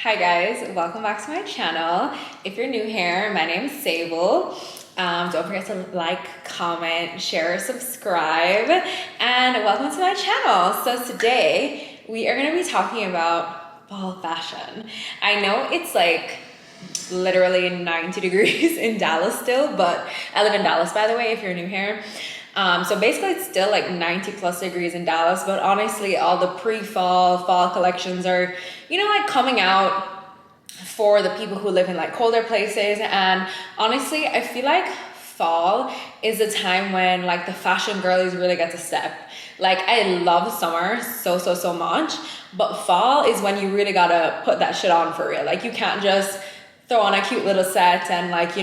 Hi guys, welcome back to my channel. If you're new here, my name is Sable. Don't forget to like, comment, share, subscribe, and welcome to my channel. So today we are going to be talking about fall fashion. I know it's like literally 90 degrees in Dallas still, but I live in Dallas, by the way, if you're new here. So basically it's still like 90 plus degrees in Dallas, but honestly all the fall collections are, like coming out for the people who live in like colder places. And honestly, I feel like fall is the time when like the fashion girlies really get to step. Like I love summer so much, but fall is when you really gotta put that shit on for real. Like you can't just throw on a cute little set and like,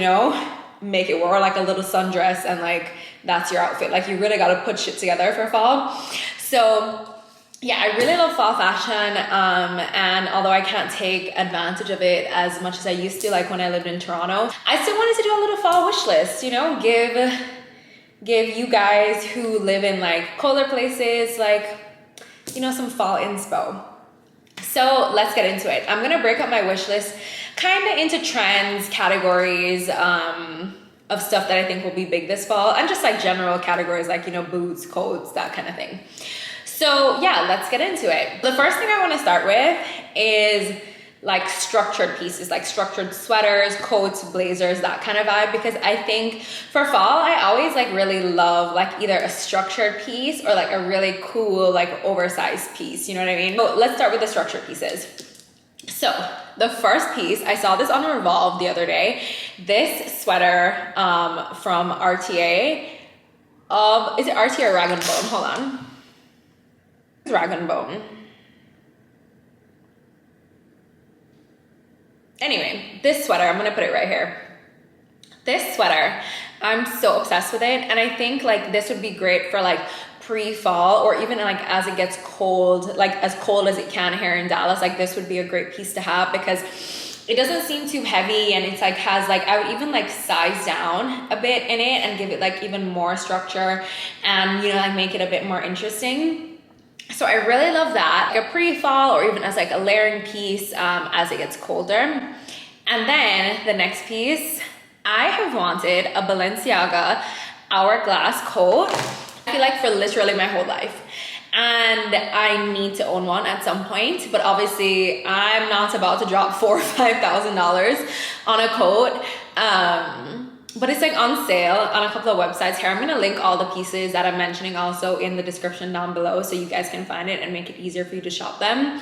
make it wear like a little sundress and like that's your outfit. Like you really gotta put shit together for fall. So yeah, I really love fall fashion, and although I can't take advantage of it as much as I used to, like when I lived in Toronto, I still wanted to do a little fall wish list, give you guys who live in like colder places like, some fall inspo. So let's get into it. I'm gonna break up my wish list kind of into trends, categories, of stuff that I think will be big this fall, and just like general categories like, boots, coats, that kind of thing. So yeah, let's get into it. The first thing I want to start with is like structured pieces, like structured sweaters, coats, blazers, that kind of vibe, because I think for fall, I always like really love like either a structured piece or like a really cool, like oversized piece, you know what I mean? So let's start with the structured pieces. So the first piece, I saw this on Revolve the other day. This sweater from RTA, is it RTA or Rag & Bone? Hold on. It's Rag & Bone. Anyway, this sweater, I'm gonna put it right here. This sweater, I'm so obsessed with it. And I think like this would be great for like pre-fall or even like as it gets cold, like as cold as it can here in Dallas, like this would be a great piece to have because it doesn't seem too heavy and it's like has like, I would even like size down a bit in it and give it like even more structure and like make it a bit more interesting. So I really love that, like a pre-fall or even as like a layering piece as it gets colder. And then the next piece, I have wanted a Balenciaga hourglass coat, I feel like for literally my whole life. And I need to own one at some point, but obviously I'm not about to drop $4,000 or $5,000 on a coat. But it's like on sale on a couple of websites here. I'm gonna link all the pieces that I'm mentioning also in the description down below so you guys can find it and make it easier for you to shop them.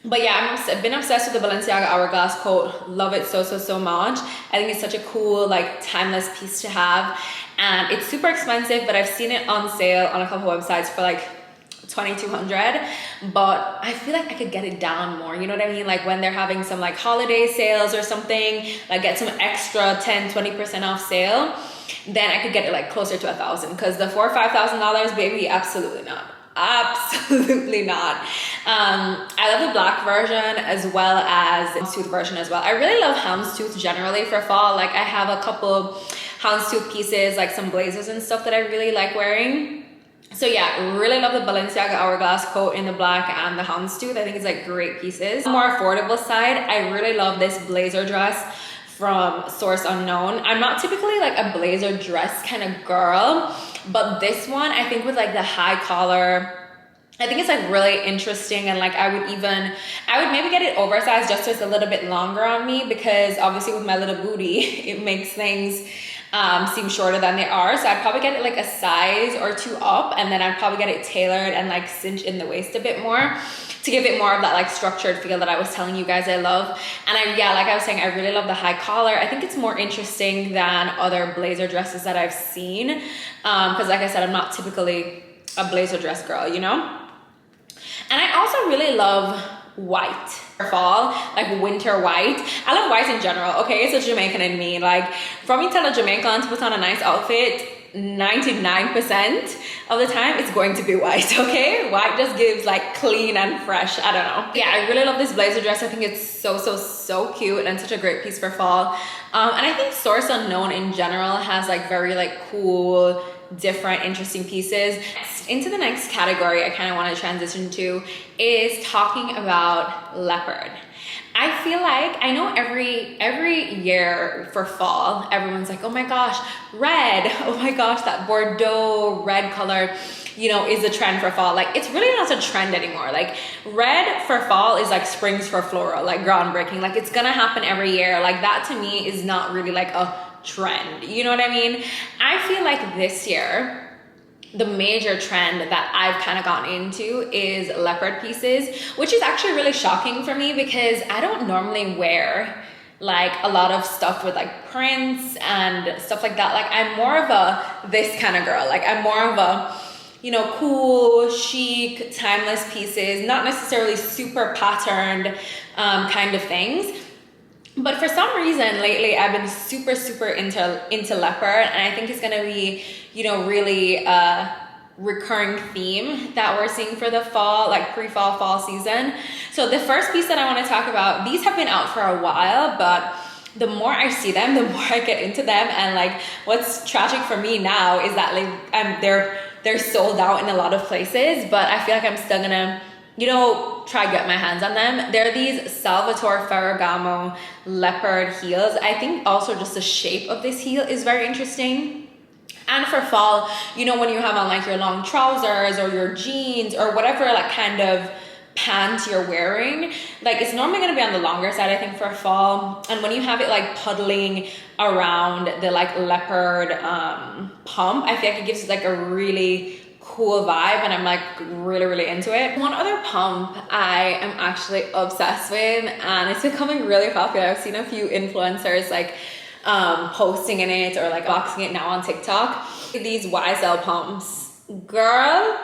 But yeah, I've been obsessed with the Balenciaga hourglass coat. Love it so much. I think it's such a cool, like timeless piece to have. And it's super expensive, but I've seen it on sale on a couple of websites for like $2,200, but I feel like I could get it down more, you know what I mean? Like when they're having some like holiday sales or something, like get some extra 10-20% off sale, then I could get it like closer to $1,000, because the $4,000 or $5,000, baby, absolutely not. Absolutely not. I love the black version as well as the houndstooth version as well. I really love houndstooth generally for fall. Like I have a couple houndstooth pieces, like some blazers and stuff that I really like wearing. So yeah, really love the Balenciaga hourglass coat in the black and the houndstooth. I think it's like great pieces. On the more affordable side, I really love this blazer dress from Source Unknown. I'm not typically like a blazer dress kind of girl, but this one, I think with like the high collar, I think it's like really interesting. And like I would maybe get it oversized just so it's a little bit longer on me, because obviously with my little booty, it makes things seem shorter than they are. So I'd probably get it like a size or two up, and then I'd probably get it tailored and like cinch in the waist a bit more to give it more of that like structured feel that I was telling you guys I love. And like I was saying, I really love the high collar. I think it's more interesting than other blazer dresses that I've seen, because like I said, I'm not typically a blazer dress girl, And I also really love white for fall, like winter white. I love white in general, okay? It's a Jamaican in me. Like for me to tell a Jamaican to put on a nice outfit, 99% of the time it's going to be white, okay? White just gives like clean and fresh. I don't know. Yeah, I really love this blazer dress. I think it's so cute and such a great piece for fall. And I think Source Unknown in general has like very like cool different interesting pieces. Into the next category I kind of want to transition to is talking about leopard. I feel like, I know every year for fall, everyone's like, oh my gosh, red, oh my gosh, that Bordeaux red color, you know, is a trend for fall. Like, it's really not a trend anymore. Like, red for fall is like springs for floral, like groundbreaking. Like, it's gonna happen every year. Like, that to me is not really like a trend. You know what I mean? I feel like this year, the major trend that I've kind of gotten into is leopard pieces, which is actually really shocking for me because I don't normally wear like a lot of stuff with like prints and stuff like that. Like, I'm more of a this kind of girl. Like, I'm more of a, you know, cool, chic, timeless pieces, not necessarily super patterned kind of things. But for some reason lately, I've been super into leopard, and I think it's gonna be, you know, really a recurring theme that we're seeing for the fall, like pre-fall, fall season. So the first piece that I want to talk about, these have been out for a while, but the more I see them, the more I get into them. And like, what's tragic for me now is that like they're sold out in a lot of places, but I feel like I'm still gonna, you know, try to get my hands on them. They're these Salvatore Ferragamo leopard heels. I think also just the shape of this heel is very interesting. And for fall, you know, when you have on like your long trousers or your jeans or whatever like kind of pants you're wearing, like it's normally going to be on the longer side, I think, for fall. And when you have it like puddling around the like leopard pump, I feel like it gives like a really cool vibe, and I'm like really into it. One other pump I am actually obsessed with, and it's becoming really popular. I've seen a few influencers like posting in it or like boxing it now on TikTok. These YSL pumps, girl,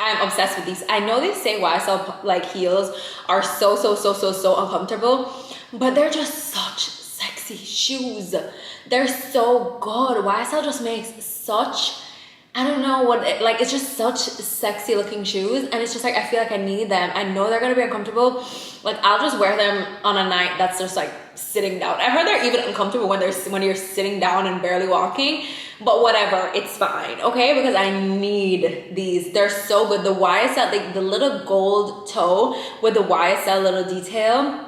I'm obsessed with these. I know they say YSL like heels are so uncomfortable, but they're just such sexy shoes. They're so good. YSL just makes such, I don't know what, like, it's just such sexy looking shoes, and it's just like, I feel like I need them. I know they're gonna be uncomfortable. Like, I'll just wear them on a night that's just like sitting down. I've heard they're even uncomfortable when you're sitting down and barely walking, but whatever, it's fine, okay? Because I need these. They're so good. The YSL, like the little gold toe with the YSL little detail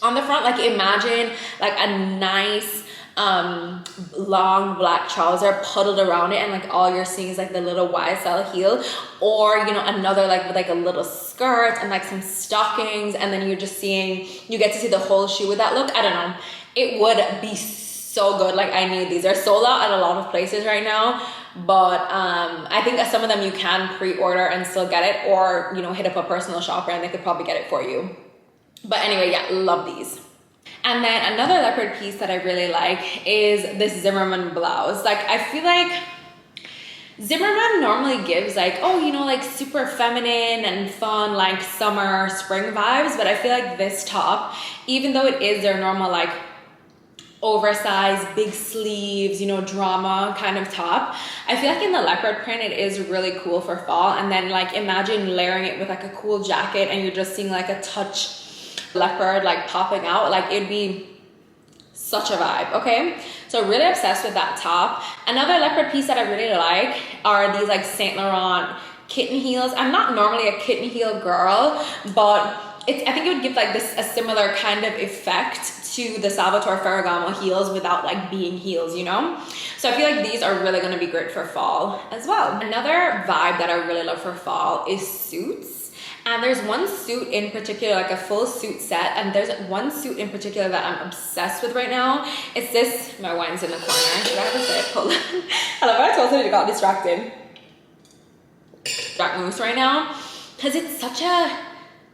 on the front, like imagine like a nice long black trouser puddled around it, and like all you're seeing is like the little YSL heel, or you know, another like with like a little skirt and like some stockings, and then you get to see the whole shoe with that look. I don't know, it would be so good. Like, I need these. They're sold out at a lot of places right now, but I think some of them you can pre-order and still get it, or you know, hit up a personal shopper and they could probably get it for you. But anyway, yeah, love these. And then another leopard piece that I really like is this Zimmermann blouse. Like, I feel like Zimmermann normally gives like, oh, you know, like super feminine and fun, like summer, spring vibes. But I feel like this top, even though it is their normal like oversized, big sleeves, you know, drama kind of top, I feel like in the leopard print, it is really cool for fall. And then like, imagine layering it with like a cool jacket and you're just seeing like a touch leopard like popping out. Like, it'd be such a vibe. Okay, so really obsessed with that top. Another leopard piece that I really like are these like Saint Laurent kitten heels. I'm not normally a kitten heel girl, but I think it would give like this a similar kind of effect to the Salvatore Ferragamo heels without like being heels, you know? So I feel like these are really going to be great for fall as well. Another vibe that I really love for fall is suits. And there's one suit in particular, like a full suit set, and there's one suit in particular that I'm obsessed with right now. It's this, my wine's in the corner. Should I have a sip? Hold on. I love how I told you to got distracted. Dark mousse right now, because it's such a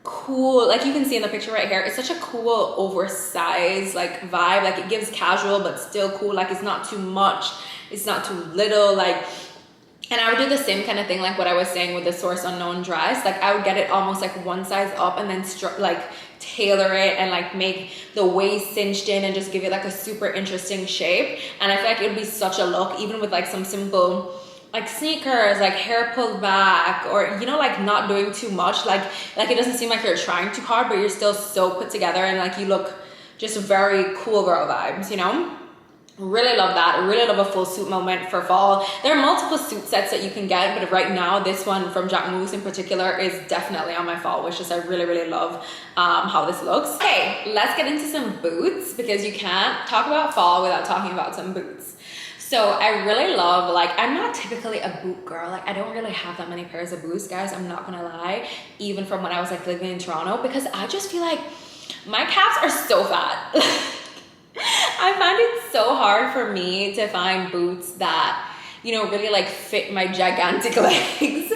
cool, like you can see in the picture right here, it's such a cool oversized like vibe. Like, it gives casual but still cool. Like, it's not too much, it's not too little. Like, and I would do the same kind of thing like what I was saying with the Source Unknown dress. Like, I would get it almost like one size up and then like tailor it and like make the waist cinched in and just give it like a super interesting shape. And I feel like it would be such a look, even with like some simple like sneakers, like hair pulled back, or you know, like not doing too much. Like it doesn't seem like you're trying too hard, but you're still so put together, and like you look just very cool girl vibes, you know? Really love that. Really love a full suit moment for fall. There are multiple suit sets that you can get, but right now this one from Jacquemus in particular is definitely on my fall wish list. I really love how this looks. Okay, let's get into some boots, because you can't talk about fall without talking about some boots. So I really love, like, I'm not typically a boot girl. Like, I don't really have that many pairs of boots, guys. I'm not gonna lie, even from when I was like living in Toronto, because I just feel like my calves are so fat. I find it so hard for me to find boots that, you know, really like fit my gigantic legs.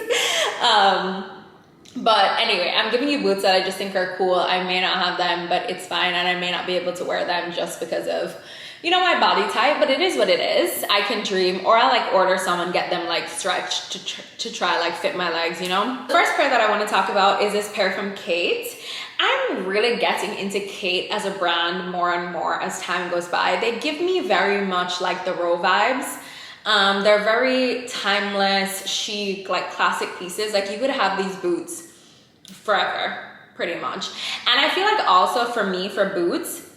But anyway, I'm giving you boots that I just think are cool. I may not have them, but it's fine, and I may not be able to wear them just because of, you know, my body type, but it is what it is. I can dream, or I'll like order some and get them like stretched to try like fit my legs, you know? The first pair that I want to talk about is this pair from Kate. I'm really getting into Kate as a brand more and more as time goes by. They give me very much like the Row vibes. They're very timeless, chic, like classic pieces. Like, you could have these boots forever, pretty much. And I feel like also for me, for boots,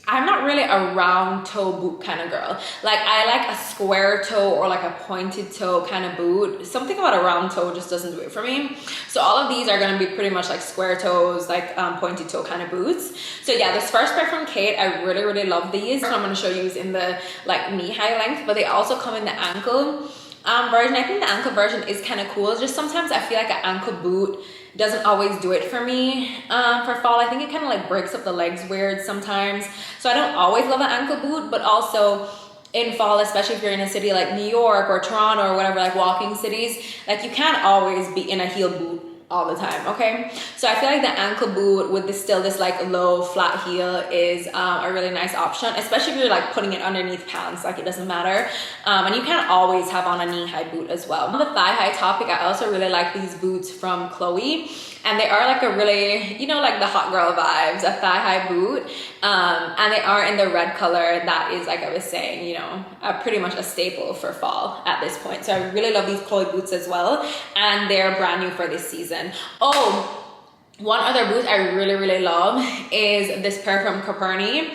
I'm not really a round toe boot kind of girl. Like, I like a square toe or like a pointed toe kind of boot. Something about a round toe just doesn't do it for me. So all of these are going to be pretty much like square toes, like pointed toe kind of boots. So yeah, this first pair from Kate, I really love these. I'm going to show you is in the like knee high length, but they also come in the ankle version. I think the ankle version is kind of cool. Just sometimes I feel like an ankle boot doesn't always do it for me for fall. I think it kind of like breaks up the legs weird sometimes. So I don't always love an ankle boot, but also in fall, especially if you're in a city like New York or Toronto or whatever, like walking cities, like you can't always be in a heel boot all the time, okay? So I feel like the ankle boot with this like low flat heel is a really nice option, especially if you're like putting it underneath pants, like it doesn't matter. And you can't always have on a knee-high boot as well. On the thigh-high topic, I also really like these boots from Chloe, and they are like a really, you know, like the hot girl vibes, a thigh-high boot, and they are in the red color. That is, like I was saying, you know, pretty much a staple for fall at this point. So I really love these Chloe boots as well, and they're brand new for this season. Oh, one other boot I really love is this pair from Coperni.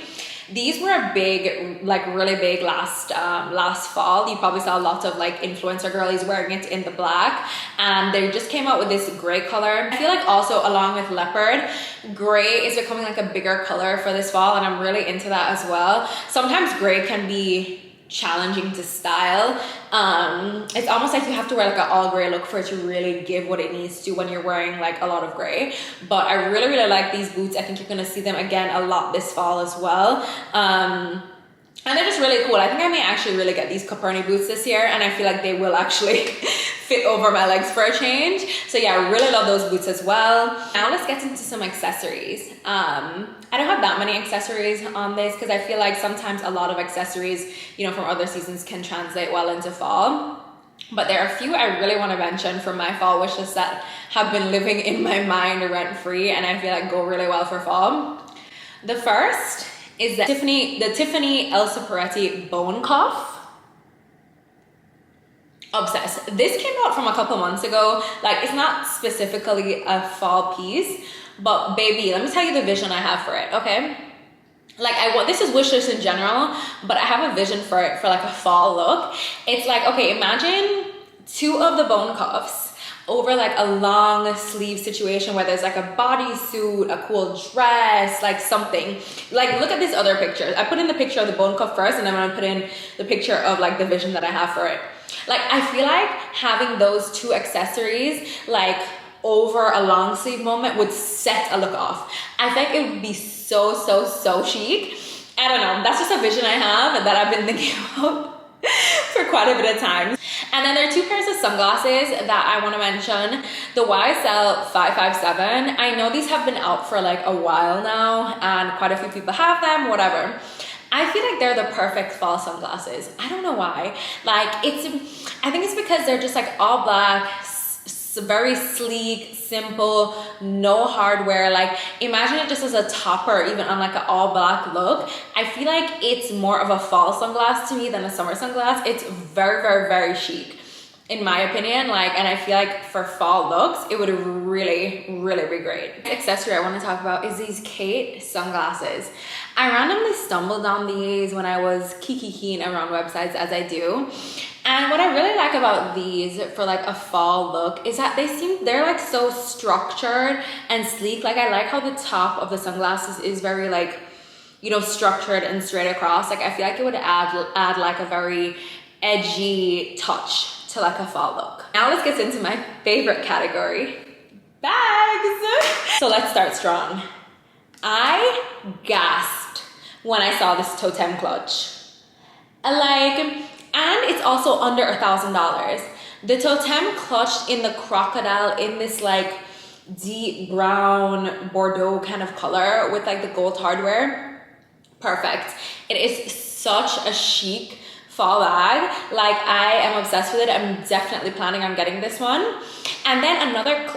These were big, like really big last fall. You probably saw lots of like influencer girlies wearing it in the black, and they just came out with this gray color. I feel like also along with Leopard, gray is becoming like a bigger color for this fall, and I'm really into that as well. Sometimes gray can be challenging to style. It's almost like you have to wear like an all gray look for it to really give what it needs to when you're wearing like a lot of gray. But I really like these boots. I think you're gonna see them again a lot this fall as well. And they're just really cool. I think I may actually really get these Coperni boots this year, and I feel like they will actually fit over my legs for a change. So yeah, I really love those boots as well. Now let's get into some accessories. I don't have that many accessories on this because I feel like sometimes a lot of accessories, you know, from other seasons can translate well into fall. But there are a few I really want to mention from my fall wish list that have been living in my mind rent-free, and I feel like go really well for fall. The first is the Tiffany Elsa Peretti bone cuff. Obsessed. This came out from a couple months ago. Like, it's not specifically a fall piece, but baby, let me tell you the vision I have for it, okay? Like, this is wish list in general, but I have a vision for it for like a fall look. It's like, okay, imagine 2 of the bone cuffs over like a long sleeve situation where there's like a bodysuit, a cool dress, like something. Like, look at these other pictures. I put in the picture of the bone cuff first, and then I'm gonna put in the picture of like the vision that I have for it. Like, I feel like having those 2 accessories like over a long sleeve moment would set a look off. I think it would be so chic. I don't know, that's just a vision I have and that I've been thinking about for quite a bit of time. And then there are 2 pairs of sunglasses that I want to mention. The YSL 557. I know these have been out for like a while now, and quite a few people have them, whatever. I feel like they're the perfect fall sunglasses. I don't know why. Like, I think it's because they're just like all black, very sleek, simple, no hardware. Like, imagine it just as a topper, even on like an all black look. I feel like it's more of a fall sunglass to me than a summer sunglass. It's very chic. in my opinion. Like, and I feel like for fall looks, it would really, really be great. The accessory I want to talk about is these Kate sunglasses. I randomly stumbled on these when I was kikiing around websites, as I do. And what I really like about these for like a fall look is that they're like so structured and sleek. Like, I like how the top of the sunglasses is very like, you know, structured and straight across. Like, I feel like it would add like a very edgy touch to like a fall look. Now let's get into my favorite category, bags. So let's start strong. I gasped when I saw this totem clutch. And it's also under $1,000. The totem clutch in the crocodile in this like deep brown Bordeaux kind of color with like the gold hardware. Perfect. It is such a chic fall bag. Like, I am obsessed with it. I'm definitely planning on getting this one. And then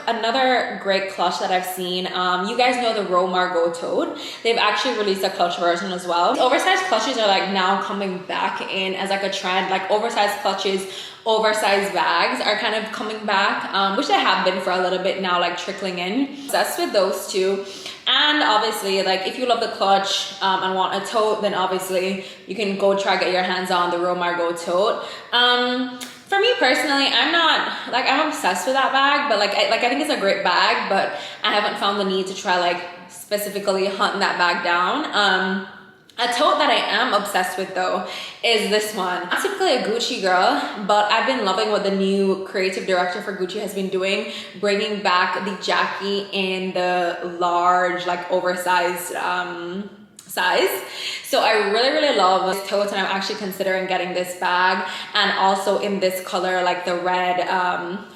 another great clutch that I've seen, you guys know the Margot tote. They've actually released a clutch version as well. Oversized clutches are like now coming back in as like a trend. Like, oversized clutches, oversized bags are kind of coming back, which they have been for a little bit now, like trickling in. Obsessed with those two. And obviously, like, if you love the clutch and want a tote, then obviously you can go try get your hands on the Margot tote. For me personally, I'm obsessed with that bag, but I think it's a great bag, but I haven't found the need to try like specifically hunting that bag down. A tote that I am obsessed with though is this one. I'm typically a Gucci girl, but I've been loving what the new creative director for Gucci has been doing, bringing back the Jackie in the large, like oversized size. So I really, really love this tote, and I'm actually considering getting this bag, and also in this color, like the red,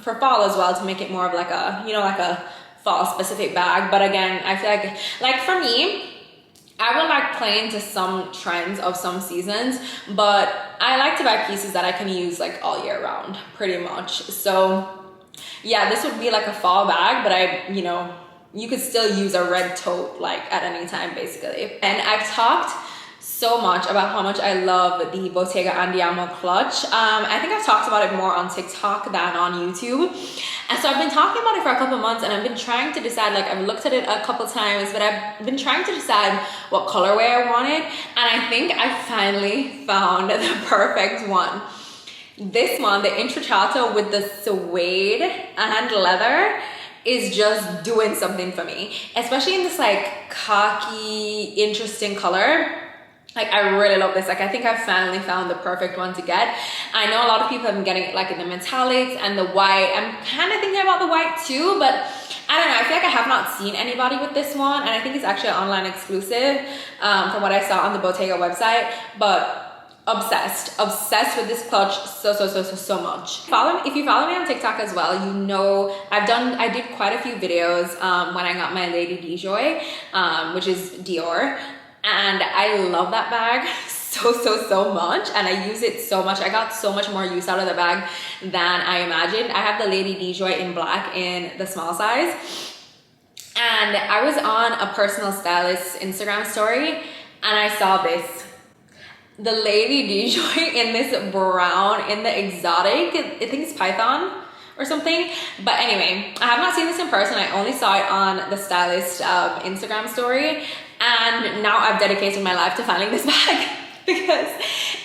for fall as well, to make it more of like a, you know, like a fall specific bag. But again, I feel like for me, I would like play into some trends of some seasons, but I like to buy pieces that I can use like all year round, pretty much. So yeah, this would be like a fall bag, but you could still use a red tote like at any time basically. And I've talked so much about how much I love the Bottega Andiamo clutch. I think I've talked about it more on TikTok than on YouTube. And so I've been talking about it for a couple months, and I've been trying to decide, like, I've looked at it a couple times, but I've been trying to decide what colorway I wanted. And I think I finally found the perfect one. This one, the Intrecciato with the suede and leather, is just doing something for me, especially in this like khaki, interesting color. Like, I really love this. Like, I think I finally found the perfect one to get. I know a lot of people have been getting it like in the metallics and the white. I'm kind of thinking about the white too, but I don't know. I feel like I have not seen anybody with this one, and I think it's actually an online exclusive from what I saw on the Bottega website. But obsessed with this clutch so much. If you follow me on TikTok as well, you know I did quite a few videos when I got my Lady DeJoy, which is Dior. And I love that bag so much, and I use it so much. I got so much more use out of the bag than I imagined. I have the Lady DeJoy in black in the small size, and I was on a personal stylist Instagram story, and I saw this, the Lady DeJoy in this brown, in the exotic, I think it's Python or something. But anyway, I have not seen this in person. I only saw it on the stylist Instagram story. And now I've dedicated my life to finding this bag because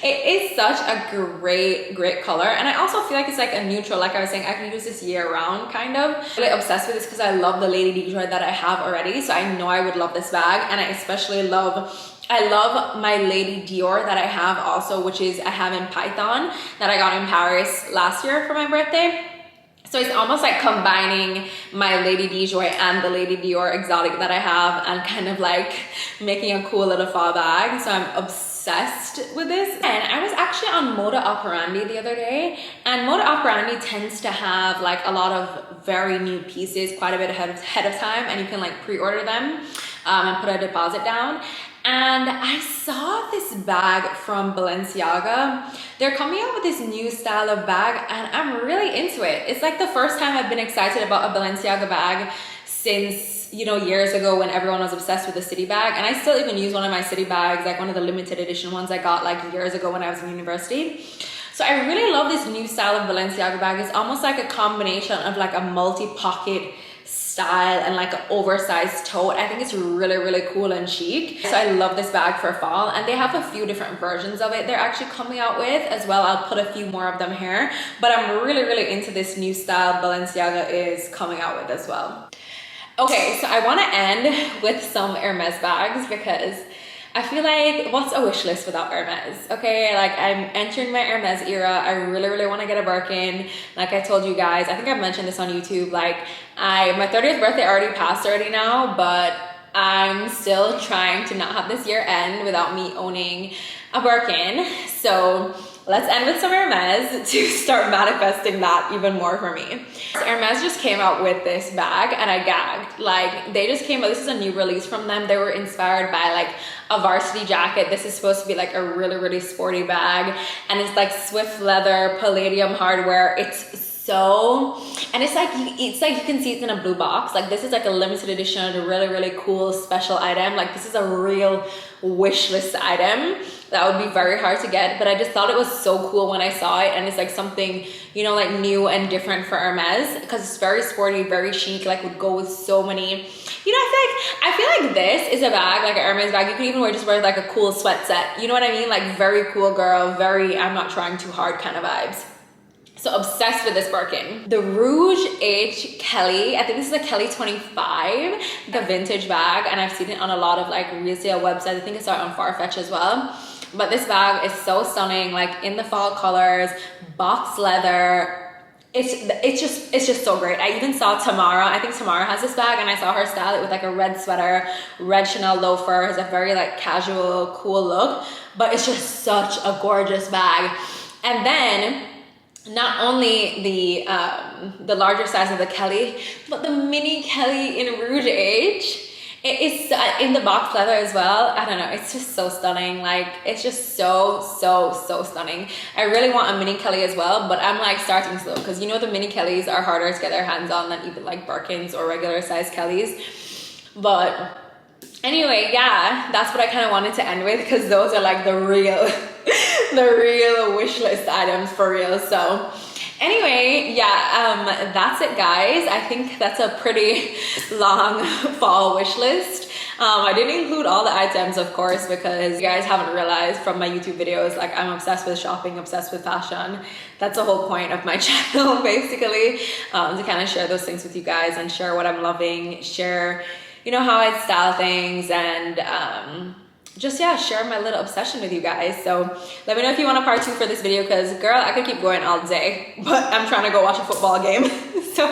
it is such a great color. And I also feel like it's like a neutral, like I was saying, I can use this year round kind of. I'm really obsessed with this because I love the Lady DeJoy that I have already. So I know I would love this bag. And I especially love my Lady Dior that I have also, which is I have in Python that I got in Paris last year for my birthday. So it's almost like combining my Lady DeJoy and the Lady Dior exotic that I have, and kind of like making a cool little fall bag. So I'm obsessed with this. And I was actually on Moda Operandi the other day, and Moda Operandi tends to have like a lot of very new pieces quite a bit ahead of time, and you can like pre-order them and put a deposit down. And I saw this bag from Balenciaga. They're coming out with this new style of bag, and I'm really into it. It's like the first time I've been excited about a Balenciaga bag since, years ago when everyone was obsessed with the city bag. And I still even use one of my city bags, like one of the limited edition ones I got like years ago when I was in university. So I really love this new style of Balenciaga bag. It's almost like a combination of like a multi-pocket style and like an oversized tote. I think it's really, really cool and chic. So I love this bag for fall, and they have a few different versions of it they're actually coming out with as well. I'll put a few more of them here, but I'm really, really into this new style Balenciaga is coming out with as well. Okay, so I want to end with some Hermes bags because I feel like, what's a wish list without Hermes? Okay, like I'm entering my Hermes era. I really, really want to get a Birkin. Like I told you guys, I think I've mentioned this on YouTube. Like my 30th birthday already passed already now, but I'm still trying to not have this year end without me owning a Birkin. So let's end with some Hermes to start manifesting that even more for me. So Hermes just came out with this bag and I gagged. Like they just came out, this is a new release from them. They were inspired by like a varsity jacket. This is supposed to be like a really, really sporty bag. And it's like Swift leather, palladium hardware. It's so, and it's like you can see it's in a blue box. Like this is like a limited edition, a really, really cool special item. Like this is a real wish list item that would be very hard to get, but I just thought it was so cool when I saw it. And it's like something, you know, like new and different for Hermes because it's very sporty, very chic, like would go with so many, you know, I feel like this is a bag, like a Hermes bag you can even wear, just wear like a cool sweat set, you know what I mean? Like very cool girl, very I'm not trying too hard kind of vibes. So obsessed with this Birkin. The Rouge H Kelly, I think this is a Kelly 25, the vintage bag, and I've seen it on a lot of like resale websites. I think I saw it on Farfetch as well. But this bag is so stunning, like in the fall colors, box leather. It's just so great. I even saw Tamara, I think Tamara has this bag, and I saw her style it with like a red sweater, red Chanel loafer. It's a very like casual, cool look, but it's just such a gorgeous bag. And then not only the larger size of the Kelly, but the mini Kelly in Rouge H. It is in the box leather as well. I don't know, it's just so stunning. Like it's just so stunning. I really want a mini Kelly as well, but I'm like starting slow because you know the mini Kellys are harder to get their hands on than even like Birkins or regular size Kellys. But anyway, yeah, that's what I kind of wanted to end with because those are like the real wish list items for real. So anyway, yeah, that's it guys. I think that's a pretty long fall wish list. I didn't include all the items, of course, because you guys haven't realized from my YouTube videos, like I'm obsessed with shopping, obsessed with fashion. That's the whole point of my channel, basically, to kind of share those things with you guys and share what I'm loving, share, you know, how I style things, and just, yeah, share my little obsession with you guys. So let me know if you want a part 2 for this video, because girl, I could keep going all day, but I'm trying to go watch a football game. So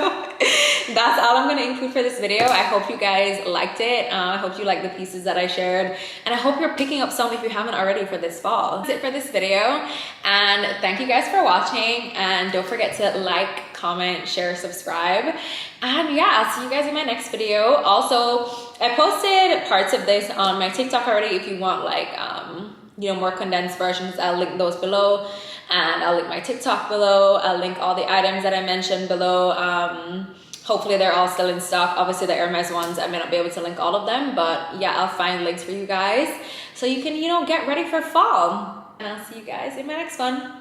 that's all I'm going to include for this video. I hope you guys liked it. I hope you liked the pieces that I shared, and I hope you're picking up some if you haven't already for this fall. That's it for this video, and thank you guys for watching, and don't forget to like, comment, share, subscribe, and yeah, I'll see you guys in my next video. Also, I posted parts of this on my TikTok already. If you want like you know, more condensed versions, I'll link those below, and I'll link my TikTok below. I'll link all the items that I mentioned below. Hopefully they're all still in stock. Obviously the Hermes ones, I may not be able to link all of them, but yeah, I'll find links for you guys so you can, you know, get ready for fall. And I'll see you guys in my next one.